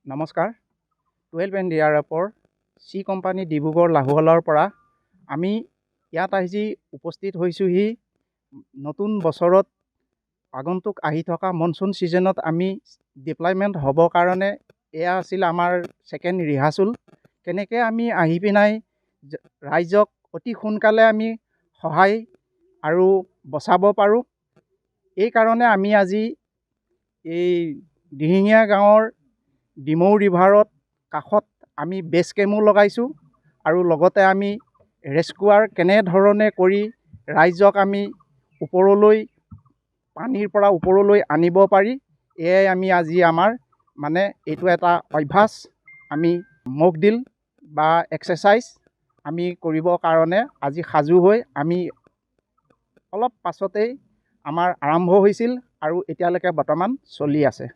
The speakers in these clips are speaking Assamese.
নমস্কাৰ 12 NDRFৰ চি কোম্পানী ডিব্ৰুগড় লাহোৱালৰ পৰা আমি ইয়াত আজি উপস্থিত হৈছোহি নতুন বছৰত আগন্তুক আহি থকা মনসুন সিজনত আমি ডিপ্লয়মেণ্ট হ'ব কাৰণে এয়া আছিল আমাৰ সেকেন্ড ৰিহাৰ্সেল কেনেকৈ আমি আহি পিনাই ৰাইজক অতি সোনকালে আমি সহায় আৰু বচাব পাৰোঁ এই কাৰণে আমি আজি এই দিহিঙীয়া গাঁৱৰ ডিমৌ ৰিভাৰত কাষত আমি বেছ কেম্পো লগাইছোঁ আৰু লগতে আমি ৰেস্কিউৰ কেনেধৰণে কৰি ৰাইজক আমি ওপৰলৈ পানীৰ পৰা ওপৰলৈ আনিব পাৰি এয়াই আমি আজি আমাৰ মানে এইটো এটা অভ্যাস আমি মক ড্ৰিল বা এক্সাৰসাইজ আমি কৰিবৰ কাৰণে আজি সাজু হৈ আমি অলপ পাছতেই আমাৰ আৰম্ভ হৈছিল আৰু এতিয়ালৈকে বৰ্তমান চলি আছে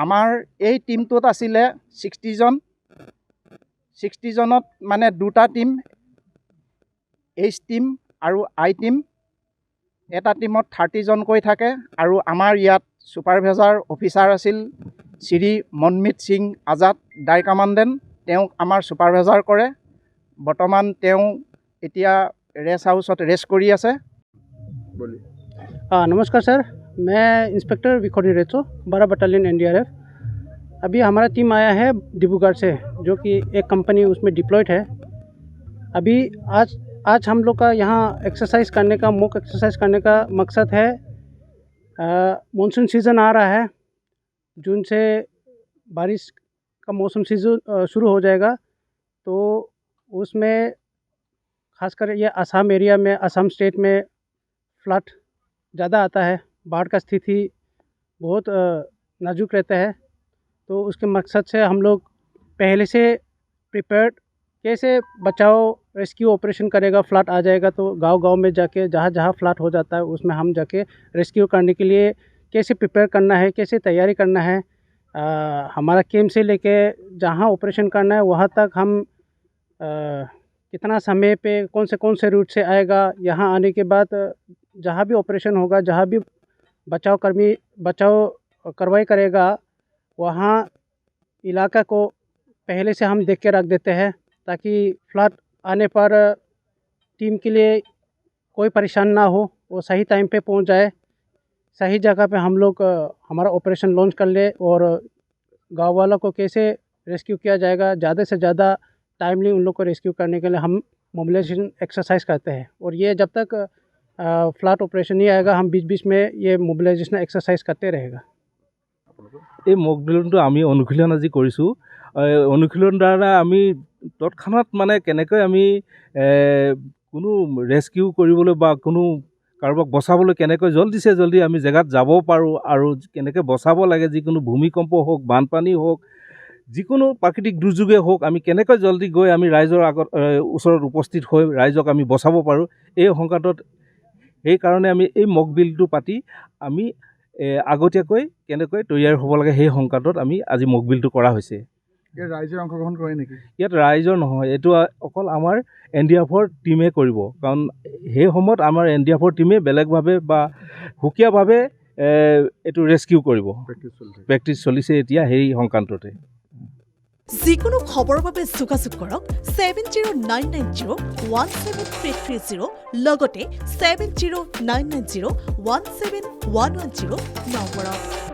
আমাৰ এই টিমটোত আছিলে 60 জনত মানে দুটা টিম এইচ টিম আৰু আই টিম এটা টিমত 30 জনকৈ থাকে আৰু আমাৰ ইয়াত সুপাৰভাইজাৰ অফিচাৰ আছিল শ্ৰী মনমিত সিং আজাদ ডাই কমাণ্ডেণ্ট তেওঁক আমাৰ সুপাৰভাইজাৰ কৰে বৰ্তমান তেওঁ এতিয়া रेस्ट हाउस रेस्ट करी আছে नमस्कार सर मैं इंस्पेक्टर विखोरी रेचो 12 बटालियन NDRF अभी हमारा टीम आया है डिब्रूगढ़ से जो कि एक कंपनी उसमें डिप्लॉयड है अभी आज हम लोग का यहाँ एक्सरसाइज करने का मॉक एक्सरसाइज करने का मकसद है मानसून सीज़न आ रहा है जून से बारिश का मौसम सीजन शुरू हो जाएगा तो उसमें खासकर ये असम एरिया में असम स्टेट में फ्लड ज़्यादा आता है बाढ़ का स्थिति बहुत नाजुक रहता है तो उसके मकसद से हम लोग पहले से प्रिपेयर्ड कैसे बचाव रेस्क्यू ऑपरेशन करेगा फ्लड आ जाएगा तो गांव-गांव में जाके जहाँ फ्लड हो जाता है उसमें हम जाके रेस्क्यू करने के लिए कैसे प्रिपेयर करना है कैसे तैयारी करना है हमारा कैंप से लेके जहाँ ऑपरेशन करना है वहाँ तक हम कितना समय पे कौन से रूट से आएगा यहाँ आने के बाद जहाँ भी ऑपरेशन होगा जहाँ भी बचाव कार्रवाई करेगा वहाँ इलाका को पहले से हम देख के रख देते हैं ताकि फ्लड आने पर टीम के लिए कोई परेशान ना हो वो सही टाइम पे पहुँच जाए सही जगह पे हम लोग हमारा ऑपरेशन लॉन्च कर ले और गाँव वालों को कैसे रेस्क्यू किया जाएगा ज़्यादा से ज़्यादा टाइमली उन लोग को रेस्क्यू करने के लिए हम मोबिलाइजेशन एक्सरसाइज करते हैं और ये जब तक फ्लड ऑपरेशन नहीं आएगा हम बीच में ये मोबिलाइजेशन एक्सरसाइज करते रहेगा এই মক ড্ৰিলটো আমি অনুশীলন আজি কৰিছোঁ অনুশীলন দ্বাৰা আমি তৎক্ষণাত মানে কেনেকৈ আমি কোনো ৰেস্কিউ কৰিবলৈ বা কোনো কাৰোবাক বচাবলৈ কেনেকৈ জলদি আমি জেগাত যাব পাৰোঁ আৰু কেনেকৈ বচাব লাগে যিকোনো ভূমিকম্প হওক বানপানী হওক যিকোনো প্ৰাকৃতিক দুৰ্যোগে হওক আমি কেনেকৈ জলদি গৈ আমি ৰাইজৰ আগত ওচৰত উপস্থিত হৈ ৰাইজক আমি বচাব পাৰোঁ এই সংঘাতত সেইকাৰণে আমি এই মক ড্ৰিলটো পাতি আমি আগতীয়াকৈ কেনেকৈ তৈয়াৰ হ'ব লাগে সেই সংঘাতত আমি আজি মক ড্ৰিলটো কৰা হৈছে ৰাইজৰ অংশগ্ৰহণ কৰে নেকি ইয়াত ৰাইজৰ নহয় এইটো অকল আমাৰ NDRFৰ টিমে কৰিব কাৰণ সেই সময়ত আমাৰ NDRFৰ টিমে বেলেগভাৱে বা সুকীয়াভাৱে এইটো ৰেস্কিউ কৰিব প্ৰেক্টিছ চলিছে এতিয়া সেই সংক্ৰান্ততে যিকোনো খবৰৰ বাবে যোগাযোগ কৰক 7099017330 লগতে 7099017110 নম্বৰত